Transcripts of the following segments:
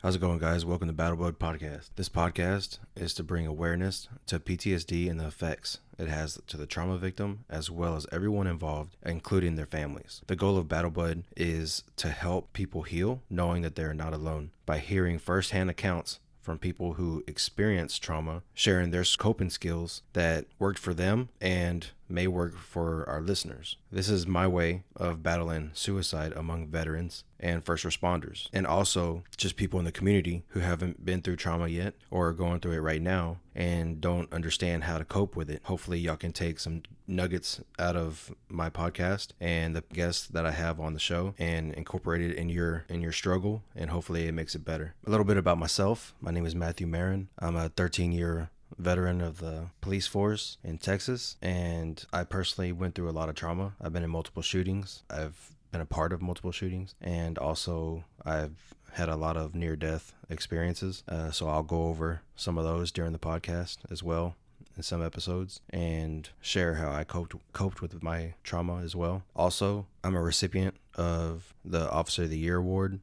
How's it going, guys? Welcome to Birdwell Podcast. This podcast is to bring awareness to PTSD and the effects it has to the trauma victim as well as everyone involved, including their families. The goal of BattleBud is to help people heal, knowing that they're not alone, by hearing firsthand accounts from people who experience trauma, sharing their coping skills that worked for them and may work for our listeners. This is my way of battling suicide among veterans and first responders, and also just people in the community who haven't been through trauma yet or are going through it right now and don't understand how to cope with it. Hopefully y'all can take some nuggets out of my podcast and the guests that I have on the show and incorporate it in your struggle, and hopefully it makes it better. A little bit about myself. My name is Marin. I'm a 13-year veteran of the police force in Texas, and I personally went through a lot of trauma. I've been in multiple shootings. I've been a part of multiple shootings, and also I've had a lot of near-death experiences. So I'll go over some of those during the podcast as well in some episodes and share how I coped with my trauma as well. Also, I'm a recipient of the Officer of the Year Award,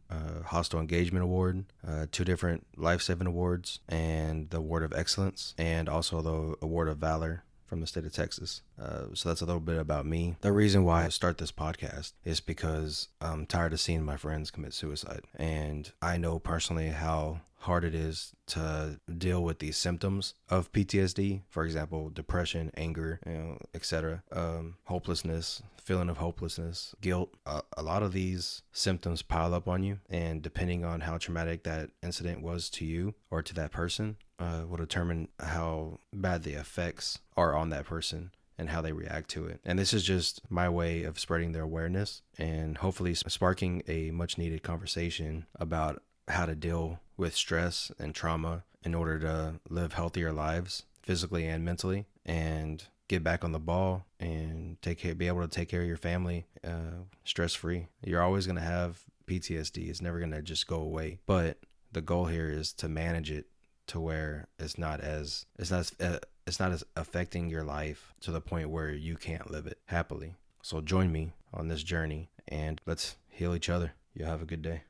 Hostile Engagement Award, 2 different Life-Saving Awards, and the Award of Excellence, and also the Award of Valor from the state of Texas. So that's a little bit about me. The reason why I start this podcast is because I'm tired of seeing my friends commit suicide. And I know personally how hard it is to deal with these symptoms of PTSD. For example, depression, anger, etc. Hopelessness, feeling of hopelessness, guilt. A lot of these symptoms pile up on you. And depending on how traumatic that incident was to you or to that person, will determine how bad the effects are on that person and how they react to it. And this is just my way of spreading their awareness and hopefully sparking a much needed conversation about how to deal with stress and trauma in order to live healthier lives physically and mentally, and get back on the ball and be able to take care of your family stress-free. You're always going to have PTSD. It's never going to just go away. But the goal here is to manage it to where it's not as affecting your life to the point where you can't live it happily. So join me on this journey and let's heal each other. You have a good day.